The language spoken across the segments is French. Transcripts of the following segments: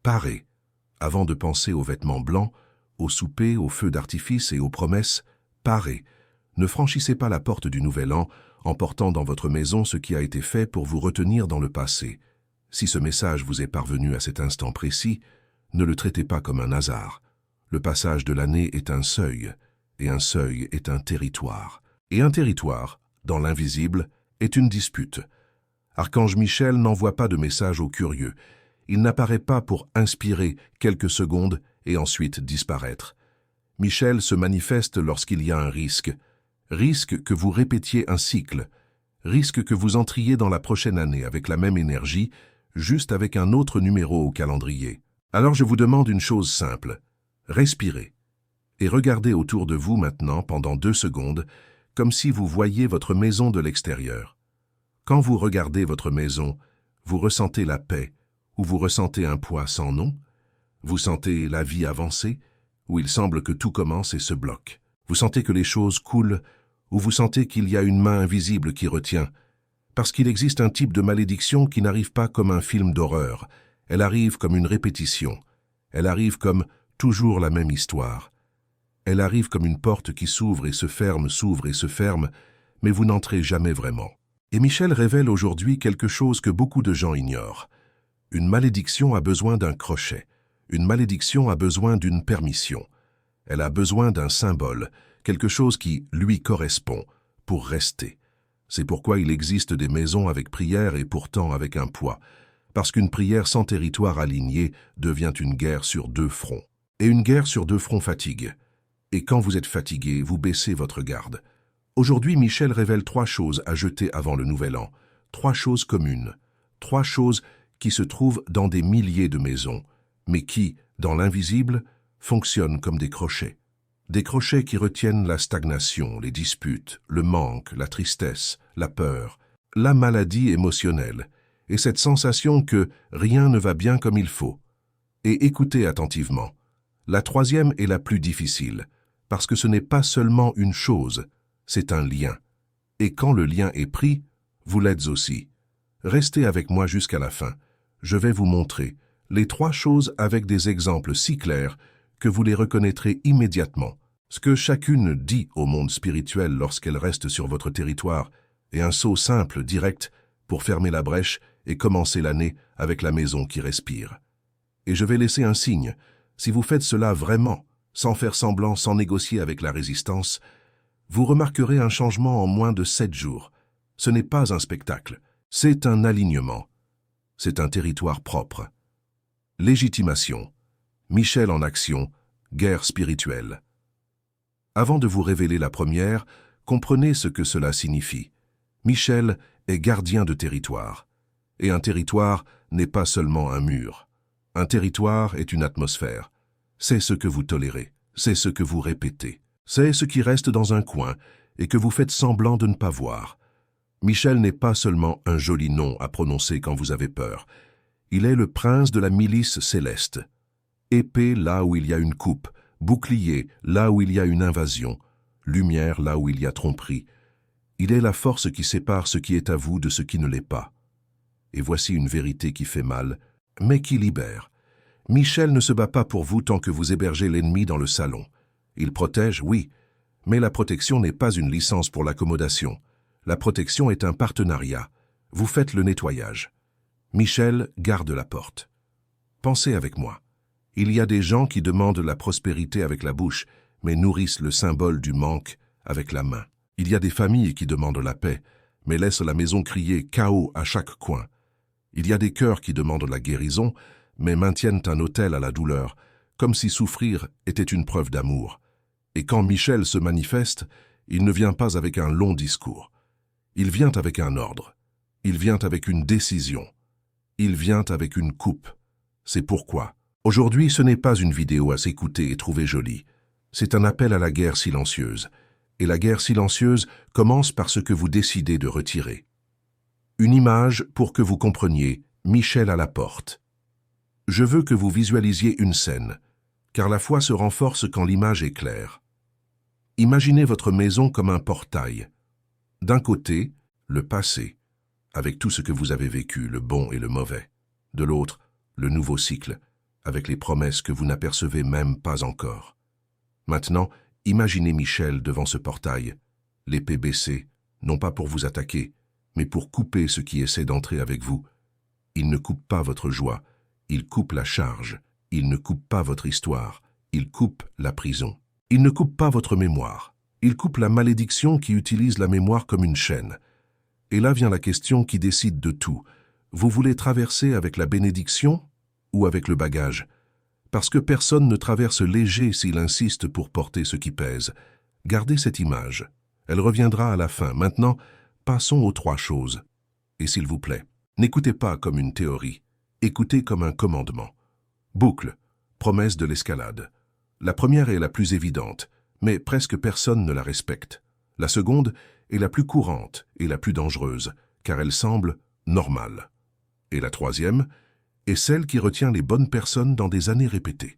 Parez. Avant de penser aux vêtements blancs, au souper, aux feux d'artifice et aux promesses, parez. Ne franchissez pas la porte du nouvel an en portant dans votre maison ce qui a été fait pour vous retenir dans le passé. Si ce message vous est parvenu à cet instant précis, ne le traitez pas comme un hasard. Le passage de l'année est un seuil, et un seuil est un territoire. Et un territoire, dans l'invisible, est une dispute. Archange Michel n'envoie pas de message aux curieux. Il n'apparaît pas pour inspirer quelques secondes et ensuite disparaître. Michel se manifeste lorsqu'il y a un risque. Risque que vous répétiez un cycle. Risque que vous entriez dans la prochaine année avec la même énergie, juste avec un autre numéro au calendrier. Alors je vous demande une chose simple. Respirez. Et regardez autour de vous maintenant pendant 2 secondes, comme si vous voyiez votre maison de l'extérieur. Quand vous regardez votre maison, vous ressentez la paix, ou vous ressentez un poids sans nom? Vous sentez la vie avancer, ou il semble que tout commence et se bloque? Vous sentez que les choses coulent, ou vous sentez qu'il y a une main invisible qui retient? Parce qu'il existe un type de malédiction qui n'arrive pas comme un film d'horreur. Elle arrive comme une répétition. Elle arrive comme toujours la même histoire. Elle arrive comme une porte qui s'ouvre et se ferme, mais vous n'entrez jamais vraiment. Et Michel révèle aujourd'hui quelque chose que beaucoup de gens ignorent. Une malédiction a besoin d'un crochet. Une malédiction a besoin d'une permission. Elle a besoin d'un symbole, quelque chose qui lui correspond, pour rester. C'est pourquoi il existe des maisons avec prière et pourtant avec un poids. Parce qu'une prière sans territoire aligné devient une guerre sur 2 fronts. Et une guerre sur 2 fronts fatigue. Et quand vous êtes fatigué, vous baissez votre garde. Aujourd'hui, Michel révèle 3 choses à jeter avant le nouvel an. 3 choses communes. 3 choses qui se trouvent dans des milliers de maisons, mais qui, dans l'invisible, fonctionnent comme des crochets. Des crochets qui retiennent la stagnation, les disputes, le manque, la tristesse, la peur, la maladie émotionnelle, et cette sensation que rien ne va bien comme il faut. Et écoutez attentivement. La 3e est la plus difficile, parce que ce n'est pas seulement une chose, c'est un lien. Et quand le lien est pris, vous l'êtes aussi. Restez avec moi jusqu'à la fin. Je vais vous montrer les 3 choses avec des exemples si clairs que vous les reconnaîtrez immédiatement. Ce que chacune dit au monde spirituel lorsqu'elle reste sur votre territoire est un saut simple, direct, pour fermer la brèche et commencer l'année avec la maison qui respire. Et je vais laisser un signe. Si vous faites cela vraiment, sans faire semblant, sans négocier avec la résistance, vous remarquerez un changement en moins de 7 jours. Ce n'est pas un spectacle, c'est un alignement. C'est un territoire propre. Légitimation. Michel en action, guerre spirituelle. Avant de vous révéler la première, comprenez ce que cela signifie. Michel est gardien de territoire. Et un territoire n'est pas seulement un mur. Un territoire est une atmosphère. C'est ce que vous tolérez, c'est ce que vous répétez. C'est ce qui reste dans un coin et que vous faites semblant de ne pas voir. Michel n'est pas seulement un joli nom à prononcer quand vous avez peur. Il est le prince de la milice céleste. Épée là où il y a une coupe, bouclier là où il y a une invasion, lumière là où il y a tromperie. Il est la force qui sépare ce qui est à vous de ce qui ne l'est pas. Et voici une vérité qui fait mal, mais qui libère. Michel ne se bat pas pour vous tant que vous hébergez l'ennemi dans le salon. Il protège, oui, mais la protection n'est pas une licence pour l'accommodation. La protection est un partenariat. Vous faites le nettoyage. Michel garde la porte. Pensez avec moi. Il y a des gens qui demandent la prospérité avec la bouche, mais nourrissent le symbole du manque avec la main. Il y a des familles qui demandent la paix, mais laissent la maison crier chaos à chaque coin. Il y a des cœurs qui demandent la guérison, mais maintiennent un autel à la douleur, comme si souffrir était une preuve d'amour. Et quand Michel se manifeste, il ne vient pas avec un long discours. Il vient avec un ordre. Il vient avec une décision. Il vient avec une coupe. C'est pourquoi. Aujourd'hui, ce n'est pas une vidéo à s'écouter et trouver jolie. C'est un appel à la guerre silencieuse. Et la guerre silencieuse commence par ce que vous décidez de retirer. Une image pour que vous compreniez Michel à la porte. Je veux que vous visualisiez une scène, car la foi se renforce quand l'image est claire. Imaginez votre maison comme un portail. D'un côté, le passé, avec tout ce que vous avez vécu, le bon et le mauvais. De l'autre, le nouveau cycle, avec les promesses que vous n'apercevez même pas encore. Maintenant, imaginez Michel devant ce portail, l'épée baissée, non pas pour vous attaquer, mais pour couper ce qui essaie d'entrer avec vous. Il ne coupe pas votre joie, il coupe la charge, il ne coupe pas votre histoire, il coupe la prison. Il ne coupe pas votre mémoire, il coupe la malédiction qui utilise la mémoire comme une chaîne. Et là vient la question qui décide de tout. Vous voulez traverser avec la bénédiction ou avec le bagage? Parce que personne ne traverse léger s'il insiste pour porter ce qui pèse. Gardez cette image. Elle reviendra à la fin. Maintenant, passons aux 3 choses. Et s'il vous plaît, n'écoutez pas comme une théorie. Écoutez comme un commandement. Boucle, promesse de l'escalade. La première est la plus évidente, mais presque personne ne la respecte. La seconde est la plus courante et la plus dangereuse, car elle semble normale. Et la troisième est celle qui retient les bonnes personnes dans des années répétées.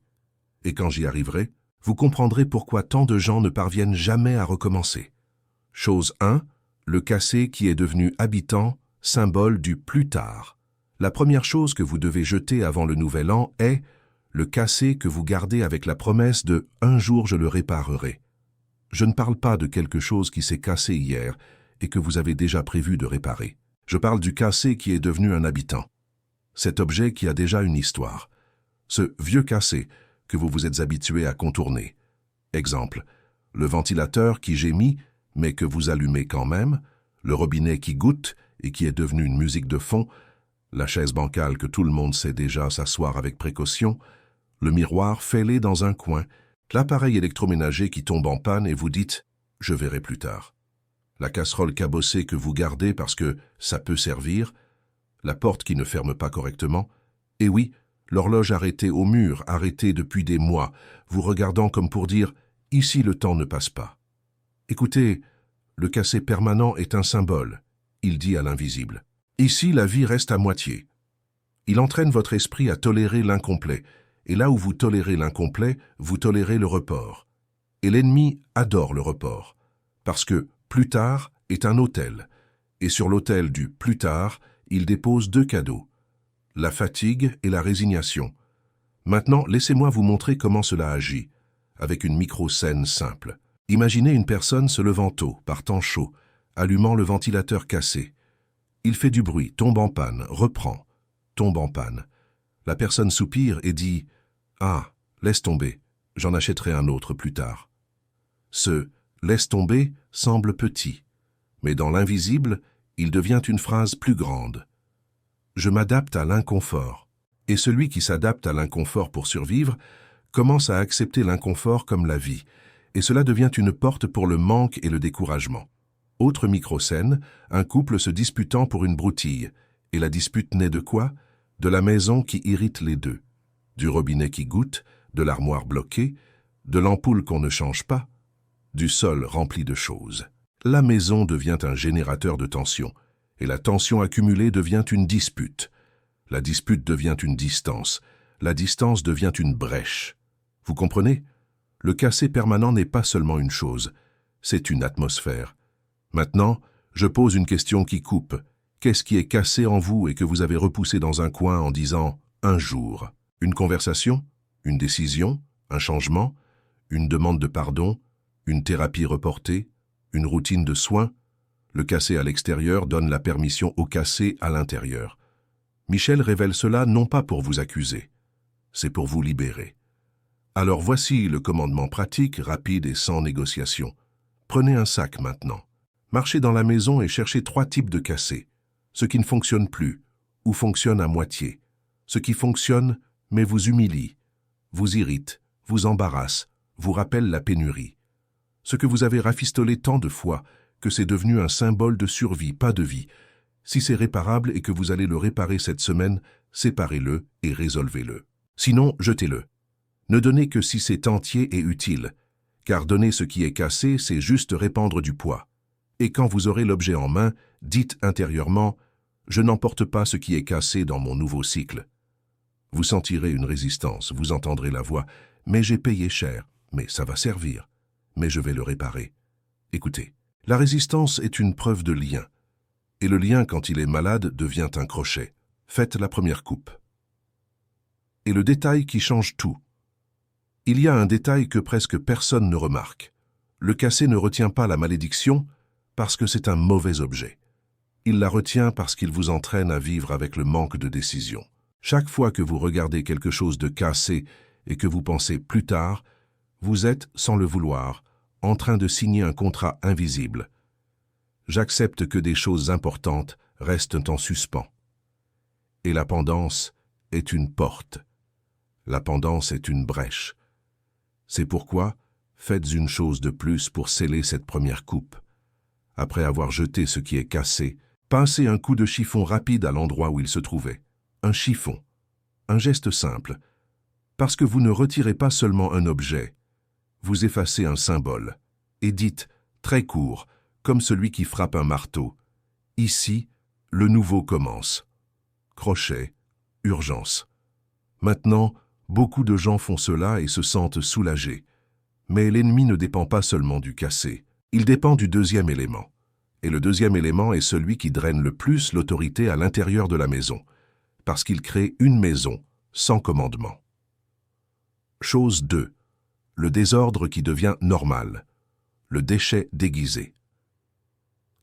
Et quand j'y arriverai, vous comprendrez pourquoi tant de gens ne parviennent jamais à recommencer. Chose 1, le cassé qui est devenu habitant, symbole du plus tard. La première chose que vous devez jeter avant le nouvel an est le cassé que vous gardez avec la promesse de « un jour je le réparerai ». Je ne parle pas de quelque chose qui s'est cassé hier et que vous avez déjà prévu de réparer. Je parle du cassé qui est devenu un habitant. Cet objet qui a déjà une histoire. Ce vieux cassé que vous vous êtes habitué à contourner. Exemple, le ventilateur qui gémit mais que vous allumez quand même, le robinet qui goutte et qui est devenu une musique de fond, la chaise bancale que tout le monde sait déjà s'asseoir avec précaution, le miroir fêlé dans un coin, l'appareil électroménager qui tombe en panne et vous dites « je verrai plus tard ». La casserole cabossée que vous gardez parce que ça peut servir, la porte qui ne ferme pas correctement, et oui, l'horloge arrêtée au mur, arrêtée depuis des mois, vous regardant comme pour dire « ici le temps ne passe pas ». Écoutez, le cassé permanent est un symbole, il dit à l'invisible. Ici la vie reste à moitié. Il entraîne votre esprit à tolérer l'incomplet, et là où vous tolérez l'incomplet, vous tolérez le report. Et l'ennemi adore le report, parce que plus tard est un autel, et sur l'autel du plus tard, il dépose 2 cadeaux, la fatigue et la résignation. Maintenant, laissez-moi vous montrer comment cela agit, avec une micro-scène simple. Imaginez une personne se levant tôt, par temps chaud, allumant le ventilateur cassé. Il fait du bruit, tombe en panne, reprend, tombe en panne. La personne soupire et dit « Ah, laisse tomber, j'en achèterai un autre plus tard ». Ce « laisse tomber » semble petit, mais dans l'invisible, il devient une phrase plus grande. Je m'adapte à l'inconfort. Et celui qui s'adapte à l'inconfort pour survivre commence à accepter l'inconfort comme la vie, et cela devient une porte pour le manque et le découragement. Autre micro-scène, un couple se disputant pour une broutille, et la dispute naît de quoi? De la maison qui irrite les deux, du robinet qui goutte, de l'armoire bloquée, de l'ampoule qu'on ne change pas, du sol rempli de choses. La maison devient un générateur de tension, et la tension accumulée devient une dispute. La dispute devient une distance, la distance devient une brèche. Vous comprenez? Le cassé permanent n'est pas seulement une chose, c'est une atmosphère. Maintenant, je pose une question qui coupe. Qu'est-ce qui est cassé en vous et que vous avez repoussé dans un coin en disant « un jour ». Une conversation, une décision, un changement, une demande de pardon, une thérapie reportée, une routine de soins. Le cassé à l'extérieur donne la permission au cassé à l'intérieur. Michel révèle cela non pas pour vous accuser, c'est pour vous libérer. Alors voici le commandement pratique, rapide et sans négociation. Prenez un sac maintenant. Marchez dans la maison et cherchez 3 types de cassés. Ce qui ne fonctionne plus, ou fonctionne à moitié. Ce qui fonctionne, mais vous humilie, vous irrite, vous embarrasse, vous rappelle la pénurie. Ce que vous avez rafistolé tant de fois que c'est devenu un symbole de survie, pas de vie. Si c'est réparable et que vous allez le réparer cette semaine, séparez-le et résolvez-le. Sinon, jetez-le. Ne donnez que si c'est entier et utile, car donner ce qui est cassé, c'est juste répandre du poids. Et quand vous aurez l'objet en main, dites intérieurement « Je n'emporte pas ce qui est cassé dans mon nouveau cycle ». Vous sentirez une résistance, vous entendrez la voix « Mais j'ai payé cher, mais ça va servir, mais je vais le réparer ». Écoutez, la résistance est une preuve de lien. Et le lien, quand il est malade, devient un crochet. Faites la première coupe. Et le détail qui change tout. Il y a un détail que presque personne ne remarque. Le cassé ne retient pas la malédiction parce que c'est un mauvais objet. Il la retient parce qu'il vous entraîne à vivre avec le manque de décision. Chaque fois que vous regardez quelque chose de cassé et que vous pensez plus tard, vous êtes, sans le vouloir, en train de signer un contrat invisible. J'accepte que des choses importantes restent en suspens. Et la pendance est une porte. La pendance est une brèche. C'est pourquoi, faites une chose de plus pour sceller cette première coupe. Après avoir jeté ce qui est cassé, pincez un coup de chiffon rapide à l'endroit où il se trouvait. Un chiffon. Un geste simple. Parce que vous ne retirez pas seulement un objet, vous effacez un symbole. Et dites, très court, comme celui qui frappe un marteau. Ici, le nouveau commence. Crochet, urgence. Maintenant, beaucoup de gens font cela et se sentent soulagés. Mais l'ennemi ne dépend pas seulement du cassé. Il dépend du deuxième élément. Et le deuxième élément est celui qui draine le plus l'autorité à l'intérieur de la maison, parce qu'il crée une maison sans commandement. Chose 2. Le désordre qui devient normal. Le déchet déguisé.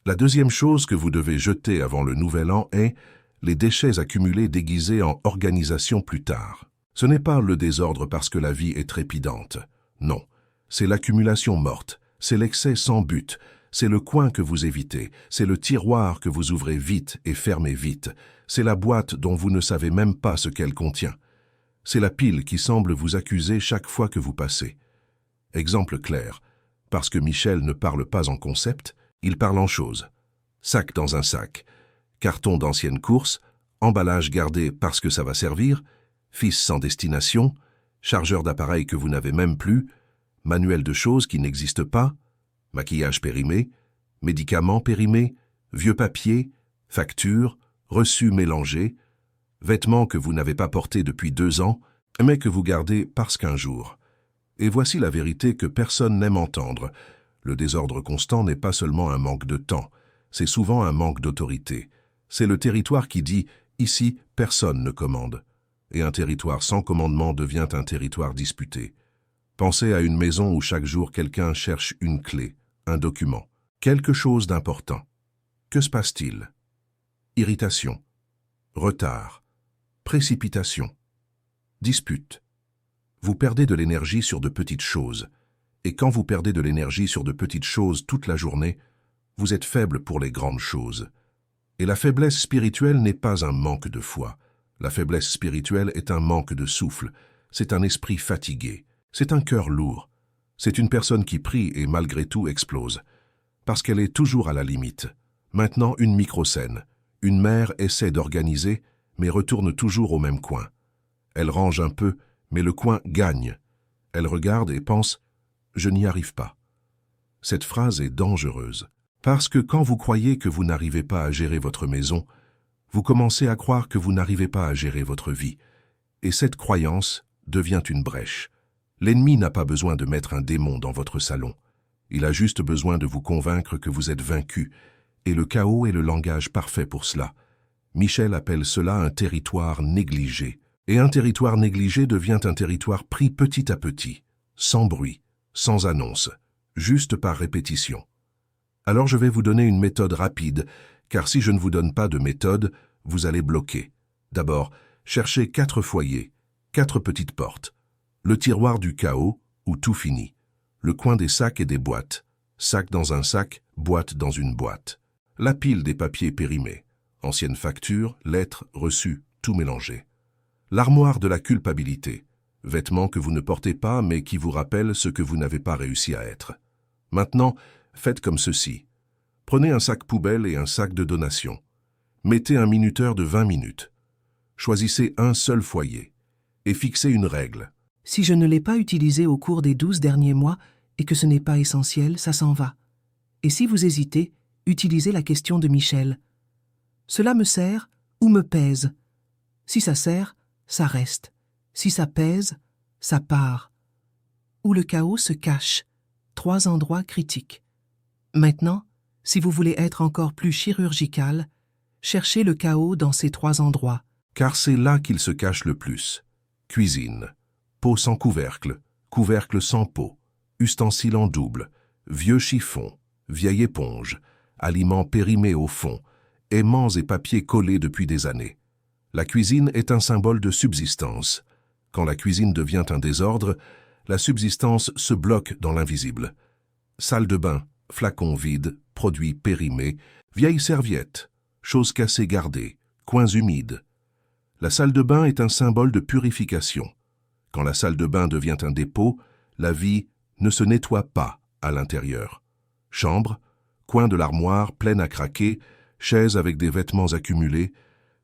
La deuxième chose que vous devez jeter avant le nouvel an est les déchets accumulés déguisés en organisation plus tard. Ce n'est pas le désordre parce que la vie est trépidante. Non, c'est l'accumulation morte, c'est l'excès sans but, c'est le coin que vous évitez, c'est le tiroir que vous ouvrez vite et fermez vite, c'est la boîte dont vous ne savez même pas ce qu'elle contient. C'est la pile qui semble vous accuser chaque fois que vous passez. Exemple clair, parce que Michel ne parle pas en concept, il parle en choses. Sac dans un sac, carton d'ancienne course, emballage gardé parce que ça va servir, fils sans destination, chargeur d'appareil que vous n'avez même plus, manuel de choses qui n'existent pas, maquillage périmé, médicaments périmés, vieux papier, factures, reçus mélangés, vêtements que vous n'avez pas portés depuis 2 ans, mais que vous gardez parce qu'un jour. Et voici la vérité que personne n'aime entendre. Le désordre constant n'est pas seulement un manque de temps, c'est souvent un manque d'autorité. C'est le territoire qui dit « ici, personne ne commande ». Et un territoire sans commandement devient un territoire disputé. Pensez à une maison où chaque jour quelqu'un cherche une clé, un document, quelque chose d'important. Que se passe-t-il? Irritation, retard, précipitation, dispute. Vous perdez de l'énergie sur de petites choses. Et quand vous perdez de l'énergie sur de petites choses toute la journée, vous êtes faible pour les grandes choses. Et la faiblesse spirituelle n'est pas un manque de foi. La faiblesse spirituelle est un manque de souffle. C'est un esprit fatigué. C'est un cœur lourd. C'est une personne qui prie et malgré tout explose. Parce qu'elle est toujours à la limite. Maintenant, une microscène. Une mère essaie d'organiser, mais retourne toujours au même coin. Elle range un peu, mais le coin gagne. Elle regarde et pense « je n'y arrive pas ». Cette phrase est dangereuse. Parce que quand vous croyez que vous n'arrivez pas à gérer votre maison, vous commencez à croire que vous n'arrivez pas à gérer votre vie. Et cette croyance devient une brèche. L'ennemi n'a pas besoin de mettre un démon dans votre salon. Il a juste besoin de vous convaincre que vous êtes vaincu. Et le chaos est le langage parfait pour cela. Michel appelle cela un territoire négligé. Et un territoire négligé devient un territoire pris petit à petit, sans bruit, sans annonce, juste par répétition. Alors je vais vous donner une méthode rapide, car si je ne vous donne pas de méthode, vous allez bloquer. D'abord, cherchez 4 foyers, 4 petites portes. Le tiroir du chaos, où tout finit. Le coin des sacs et des boîtes. Sac dans un sac, boîte dans une boîte. La pile des papiers périmés. Anciennes factures, lettres, reçus, tout mélangé. L'armoire de la culpabilité. Vêtements que vous ne portez pas, mais qui vous rappellent ce que vous n'avez pas réussi à être. Maintenant, faites comme ceci. Prenez un sac poubelle et un sac de donation. Mettez un minuteur de 20 minutes. Choisissez un seul foyer. Et fixez une règle. Si je ne l'ai pas utilisé au cours des 12 derniers mois et que ce n'est pas essentiel, ça s'en va. Et si vous hésitez, utilisez la question de Michel. Cela me sert ou me pèse? Si ça sert, ça reste. Si ça pèse, ça part. Où le chaos se cache. 3 endroits critiques. Maintenant, si vous voulez être encore plus chirurgical, cherchez le chaos dans ces 3 endroits. Car c'est là qu'il se cache le plus. Cuisine. Pot sans couvercle, couvercle sans pot, ustensiles en double, vieux chiffon, vieille éponge, aliments périmés au fond, aimants et papiers collés depuis des années. La cuisine est un symbole de subsistance. Quand la cuisine devient un désordre, la subsistance se bloque dans l'invisible. Salle de bain, flacons vides, produits périmés, vieilles serviettes, choses cassées gardées, coins humides. La salle de bain est un symbole de purification. Quand la salle de bain devient un dépôt, la vie ne se nettoie pas à l'intérieur. Chambre, coin de l'armoire pleine à craquer, chaise avec des vêtements accumulés,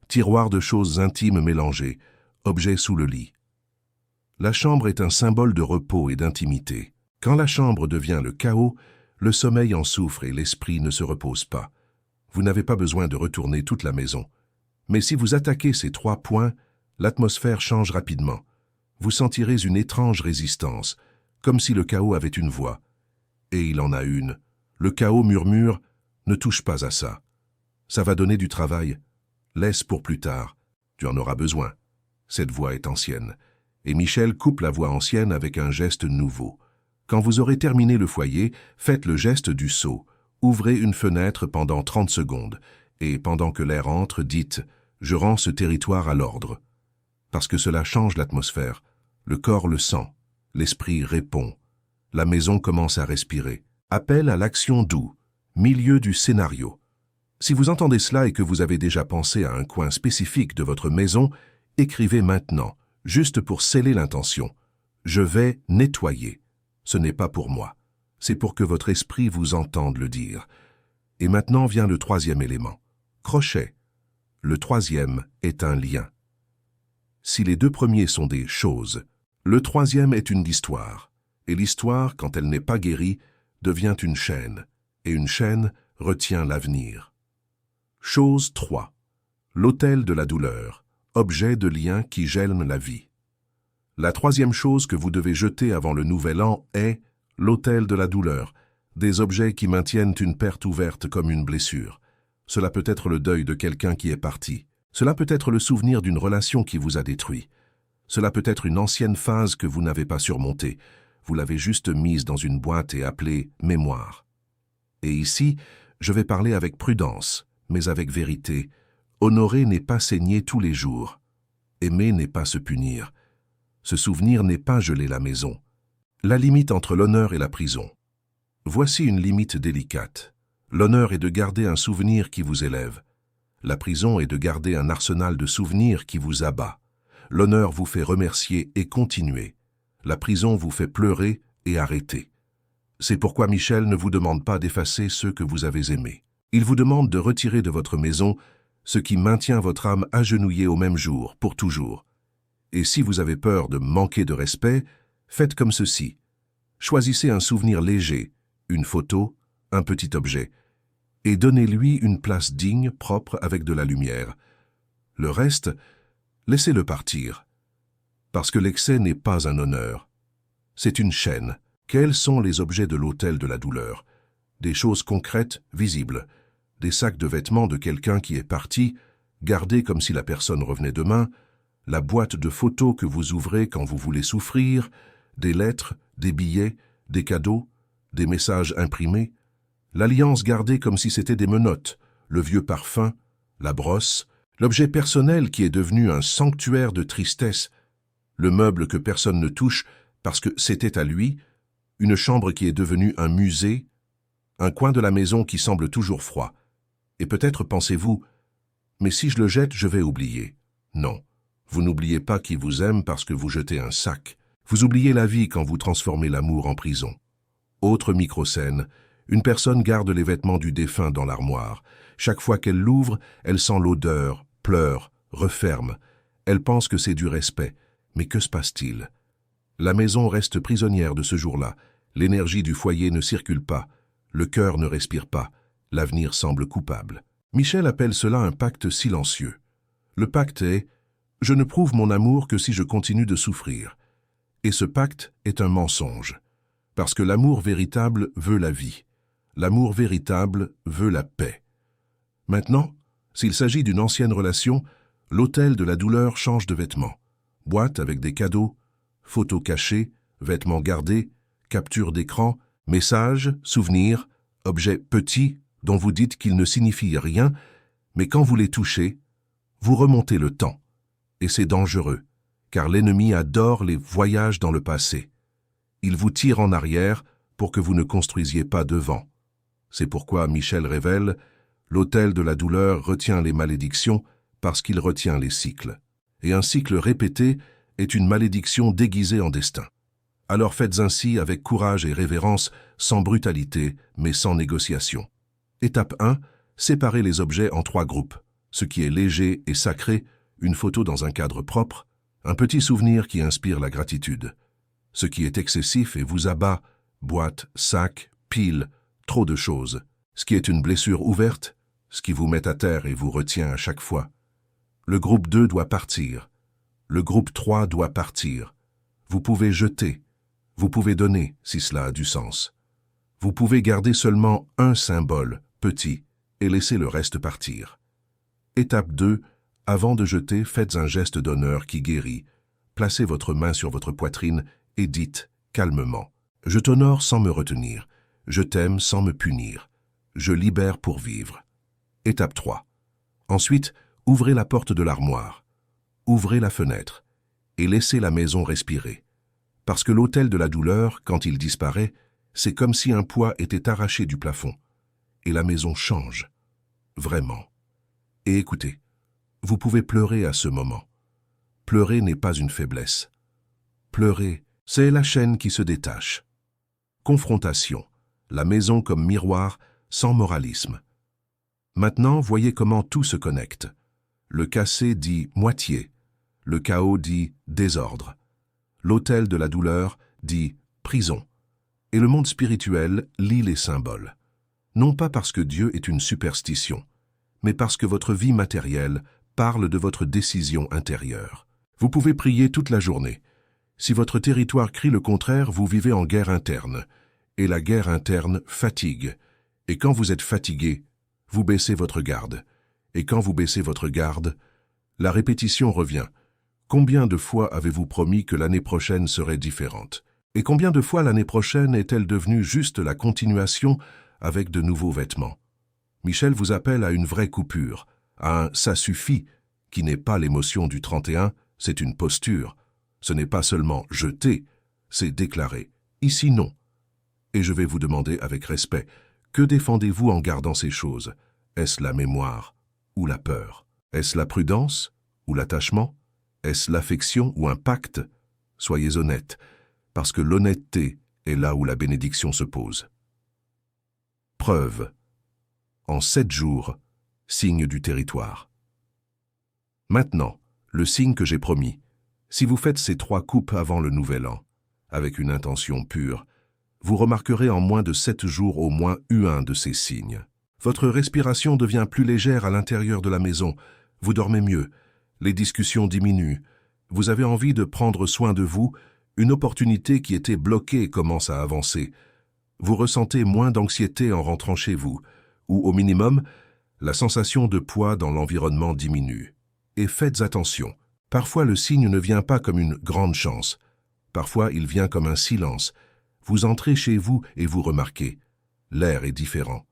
tiroir de choses intimes mélangées, objets sous le lit. La chambre est un symbole de repos et d'intimité. Quand la chambre devient le chaos, le sommeil en souffre et l'esprit ne se repose pas. Vous n'avez pas besoin de retourner toute la maison. Mais si vous attaquez ces 3 points, l'atmosphère change rapidement. Vous sentirez une étrange résistance, comme si le chaos avait une voix. Et il en a une. Le chaos murmure « Ne touche pas à ça. Ça va donner du travail. Laisse pour plus tard. Tu en auras besoin. » Cette voix est ancienne. Et Michel coupe la voix ancienne avec un geste nouveau. Quand vous aurez terminé le foyer, faites le geste du seau. Ouvrez une fenêtre pendant 30 secondes. Et pendant que l'air entre, dites « Je rends ce territoire à l'ordre. » Parce que cela change l'atmosphère. Le corps le sent. L'esprit répond. La maison commence à respirer. Appel à l'action doux. Milieu du scénario. Si vous entendez cela et que vous avez déjà pensé à un coin spécifique de votre maison, écrivez maintenant, juste pour sceller l'intention. Je vais nettoyer. Ce n'est pas pour moi. C'est pour que votre esprit vous entende le dire. Et maintenant vient le 3e élément. Crochet. Le 3e est un lien. Si les 2 premiers sont des choses, le 3e est une histoire. Et l'histoire, quand elle n'est pas guérie, devient une chaîne. Et une chaîne retient l'avenir. Chose 3. L'autel de la douleur. Objet de lien qui gêne la vie. La 3e chose que vous devez jeter avant le nouvel an est l'autel de la douleur, des objets qui maintiennent une perte ouverte comme une blessure. Cela peut être le deuil de quelqu'un qui est parti. Cela peut être le souvenir d'une relation qui vous a détruit. Cela peut être une ancienne phase que vous n'avez pas surmontée. Vous l'avez juste mise dans une boîte et appelée « mémoire ». Et ici, je vais parler avec prudence, mais avec vérité. Honorer n'est pas saigner tous les jours. Aimer n'est pas se punir. Se souvenir n'est pas geler la maison. La limite entre l'honneur et la prison. Voici une limite délicate. L'honneur est de garder un souvenir qui vous élève. La prison est de garder un arsenal de souvenirs qui vous abat. L'honneur vous fait remercier et continuer. La prison vous fait pleurer et arrêter. C'est pourquoi Michel ne vous demande pas d'effacer ceux que vous avez aimés. Il vous demande de retirer de votre maison ce qui maintient votre âme agenouillée au même jour, pour toujours. Et si vous avez peur de manquer de respect, faites comme ceci. Choisissez un souvenir léger, une photo, un petit objet, et donnez-lui une place digne, propre, avec de la lumière. Le reste, laissez-le partir. Parce que l'excès n'est pas un honneur. C'est une chaîne. Quels sont les objets de l'autel de la douleur? Des choses concrètes, visibles. Des sacs de vêtements de quelqu'un qui est parti, gardés comme si la personne revenait demain, la boîte de photos que vous ouvrez quand vous voulez souffrir, des lettres, des billets, des cadeaux, des messages imprimés, l'alliance gardée comme si c'était des menottes, le vieux parfum, la brosse, l'objet personnel qui est devenu un sanctuaire de tristesse, le meuble que personne ne touche parce que c'était à lui, une chambre qui est devenue un musée, un coin de la maison qui semble toujours froid. Et peut-être pensez-vous, mais si je le jette, je vais oublier. Non, vous n'oubliez pas qui vous aime parce que vous jetez un sac. Vous oubliez la vie quand vous transformez l'amour en prison. Autre microscène, une personne garde les vêtements du défunt dans l'armoire. Chaque fois qu'elle l'ouvre, elle sent l'odeur, pleure, referme. Elle pense que c'est du respect. Mais que se passe-t-il? La maison reste prisonnière de ce jour-là. L'énergie du foyer ne circule pas. Le cœur ne respire pas. L'avenir semble coupable. Michel appelle cela un pacte silencieux. Le pacte est « Je ne prouve mon amour que si je continue de souffrir ». Et ce pacte est un mensonge. Parce que l'amour véritable veut la vie. L'amour véritable veut la paix. Maintenant, s'il s'agit d'une ancienne relation, l'autel de la douleur change de vêtements. boîte avec des cadeaux, photos cachées, vêtements gardés, capture d'écran, messages, souvenirs, objets petits dont vous dites qu'ils ne signifient rien, mais quand vous les touchez, vous remontez le temps. Et c'est dangereux, car l'ennemi adore les voyages dans le passé. Il vous tire en arrière pour que vous ne construisiez pas devant. C'est pourquoi Michel révèle « L'autel de la douleur retient les malédictions parce qu'il retient les cycles. Et un cycle répété est une malédiction déguisée en destin. Alors faites ainsi avec courage et révérence, sans brutalité, mais sans négociation. Étape 1. Séparez les objets en 3 groupes. Ce qui est léger et sacré, une photo dans un cadre propre, un petit souvenir qui inspire la gratitude. Ce qui est excessif et vous abat, boîte, sac, pile, trop de choses. Ce qui est une blessure ouverte, ce qui vous met à terre et vous retient à chaque fois. Le groupe 2 doit partir. Le groupe 3 doit partir. Vous pouvez jeter. Vous pouvez donner, si cela a du sens. Vous pouvez garder seulement un symbole, petit, et laisser le reste partir. Étape 2. Avant de jeter, faites un geste d'honneur qui guérit. Placez votre main sur votre poitrine et dites, calmement, « Je t'honore sans me retenir. Je t'aime sans me punir. Je libère pour vivre. » Étape 3. Ensuite, ouvrez la porte de l'armoire. Ouvrez la fenêtre et laissez la maison respirer. Parce que l'autel de la douleur, quand il disparaît, c'est comme si un poids était arraché du plafond. Et la maison change. Vraiment. Et écoutez, vous pouvez pleurer à ce moment. Pleurer n'est pas une faiblesse. Pleurer, c'est la chaîne qui se détache. Confrontation. La maison comme miroir, sans moralisme. Maintenant, voyez comment tout se connecte. Le cassé dit moitié. Le chaos dit désordre. L'autel de la douleur dit prison. Et le monde spirituel lit les symboles. Non pas parce que Dieu est une superstition, mais parce que votre vie matérielle parle de votre décision intérieure. Vous pouvez prier toute la journée. Si votre territoire crie le contraire, vous vivez en guerre interne. Et la guerre interne fatigue. Et quand vous êtes fatigué, vous baissez votre garde. Et quand vous baissez votre garde, la répétition revient. Combien de fois avez-vous promis que l'année prochaine serait différente? Et combien de fois l'année prochaine est-elle devenue juste la continuation avec de nouveaux vêtements? Michel vous appelle à une vraie coupure, à un « ça suffit » qui n'est pas l'émotion du 31, c'est une posture. Ce n'est pas seulement jeter, c'est déclarer « ici non ». Et je vais vous demander avec respect, que défendez-vous en gardant ces choses? Est-ce la mémoire ou la peur? Est-ce la prudence ou l'attachement? Est-ce l'affection ou un pacte? Soyez honnête, parce que l'honnêteté est là où la bénédiction se pose. Preuve. En 7 jours, signe du territoire. Maintenant, le signe que j'ai promis. Si vous faites ces 3 coupes avant le nouvel an, avec une intention pure, vous remarquerez en moins de 7 jours au moins un de ces signes. Votre respiration devient plus légère à l'intérieur de la maison, vous dormez mieux, les discussions diminuent, vous avez envie de prendre soin de vous, une opportunité qui était bloquée commence à avancer. Vous ressentez moins d'anxiété en rentrant chez vous, ou au minimum, la sensation de poids dans l'environnement diminue. Et faites attention, parfois le signe ne vient pas comme une grande chance, parfois il vient comme un silence. Vous entrez chez vous et vous remarquez, l'air est différent.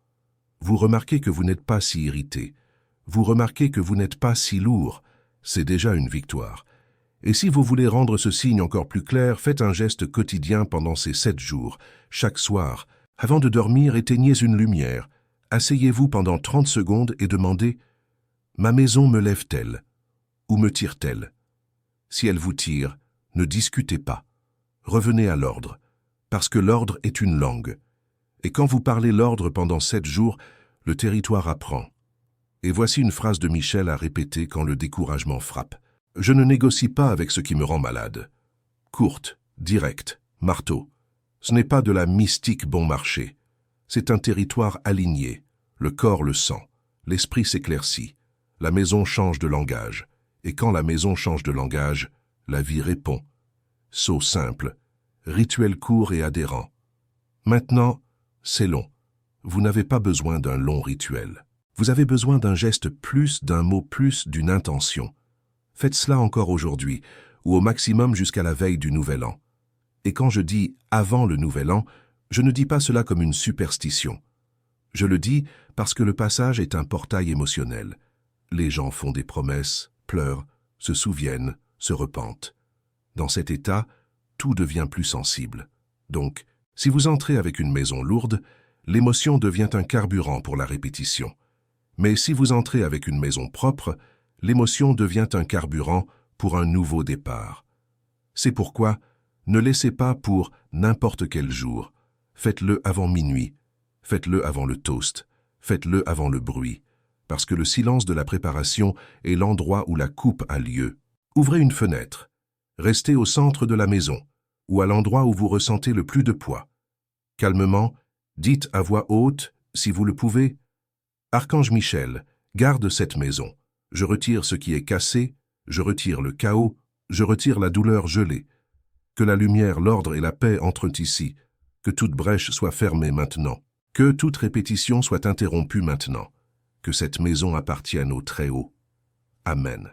Vous remarquez que vous n'êtes pas si irrité. Vous remarquez que vous n'êtes pas si lourd. C'est déjà une victoire. Et si vous voulez rendre ce signe encore plus clair, faites un geste quotidien pendant ces 7 jours. Chaque soir, avant de dormir, éteignez une lumière. Asseyez-vous pendant 30 secondes et demandez « Ma maison me lève-t-elle ou me tire-t-elle » Si elle vous tire, ne discutez pas. Revenez à l'ordre, parce que l'ordre est une langue. Et quand vous parlez l'ordre pendant 7 jours, le territoire apprend. Et voici une phrase de Michel à répéter quand le découragement frappe. Je ne négocie pas avec ce qui me rend malade. Courte, directe, marteau. Ce n'est pas de la mystique bon marché. C'est un territoire aligné. Le corps le sent. L'esprit s'éclaircit. La maison change de langage. Et quand la maison change de langage, la vie répond. Saut simple. Rituel court et adhérent. Maintenant, c'est long. Vous n'avez pas besoin d'un long rituel. Vous avez besoin d'un geste plus, d'un mot plus, d'une intention. Faites cela encore aujourd'hui, ou au maximum jusqu'à la veille du Nouvel An. Et quand je dis « avant le Nouvel An », je ne dis pas cela comme une superstition. Je le dis parce que le passage est un portail émotionnel. Les gens font des promesses, pleurent, se souviennent, se repentent. Dans cet état, tout devient plus sensible. Donc, si vous entrez avec une maison lourde, l'émotion devient un carburant pour la répétition. Mais si vous entrez avec une maison propre, l'émotion devient un carburant pour un nouveau départ. C'est pourquoi, ne laissez pas pour n'importe quel jour. Faites-le avant minuit, faites-le avant le toast, faites-le avant le bruit, parce que le silence de la préparation est l'endroit où la coupe a lieu. Ouvrez une fenêtre, restez au centre de la maison, ou à l'endroit où vous ressentez le plus de poids. Calmement, dites à voix haute, si vous le pouvez, « Archange Michel, garde cette maison. Je retire ce qui est cassé, je retire le chaos, je retire la douleur gelée. Que la lumière, l'ordre et la paix entrent ici. Que toute brèche soit fermée maintenant. Que toute répétition soit interrompue maintenant. Que cette maison appartienne au Très-Haut. Amen. »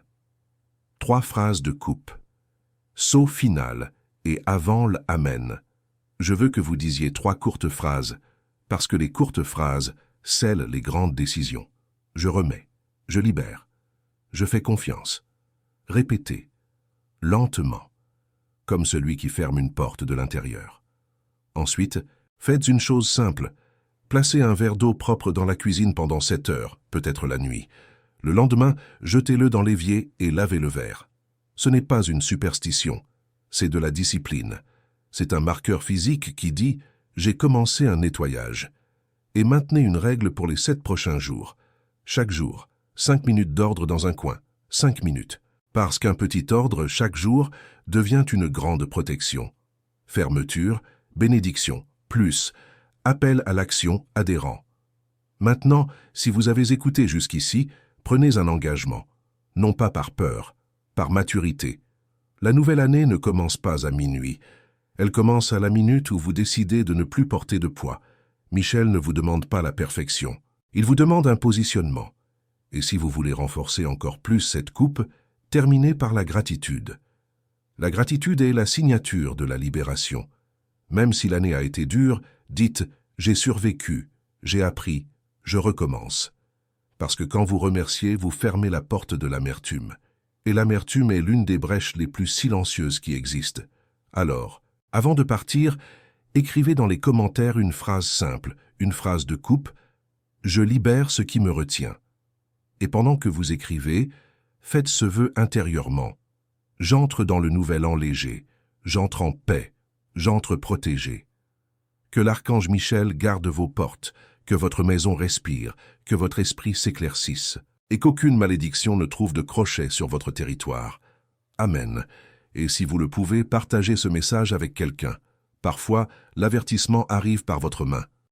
3 phrases de coupe. Saut final et avant l'Amen. Je veux que vous disiez 3 courtes phrases, parce que les courtes phrases scellent les grandes décisions. Je remets, je libère, je fais confiance. Répétez, lentement, comme celui qui ferme une porte de l'intérieur. Ensuite, faites une chose simple. Placez un verre d'eau propre dans la cuisine pendant 7 heures, peut-être la nuit. Le lendemain, jetez-le dans l'évier et lavez le verre. Ce n'est pas une superstition, c'est de la discipline. C'est un marqueur physique qui dit « J'ai commencé un nettoyage ». Et maintenez une règle pour les 7 prochains jours. Chaque jour, 5 minutes d'ordre dans un coin, 5 minutes. Parce qu'un petit ordre chaque jour devient une grande protection. Fermeture, bénédiction, plus, appel à l'action adhérent. Maintenant, si vous avez écouté jusqu'ici, prenez un engagement. Non pas par peur, par maturité. La nouvelle année ne commence pas à minuit. Elle commence à la minute où vous décidez de ne plus porter de poids. Michel ne vous demande pas la perfection. Il vous demande un positionnement. Et si vous voulez renforcer encore plus cette coupe, terminez par la gratitude. La gratitude est la signature de la libération. Même si l'année a été dure, dites « J'ai survécu, j'ai appris, je recommence ». Parce que quand vous remerciez, vous fermez la porte de l'amertume. Et l'amertume est l'une des brèches les plus silencieuses qui existent. Alors, avant de partir, écrivez dans les commentaires une phrase simple, une phrase de coupe « Je libère ce qui me retient ». Et pendant que vous écrivez, faites ce vœu intérieurement. J'entre dans le nouvel an léger, j'entre en paix, j'entre protégé. Que l'archange Michel garde vos portes, que votre maison respire, que votre esprit s'éclaircisse, et qu'aucune malédiction ne trouve de crochet sur votre territoire. Amen. Et si vous le pouvez, partagez ce message avec quelqu'un. Parfois, l'avertissement arrive par votre main.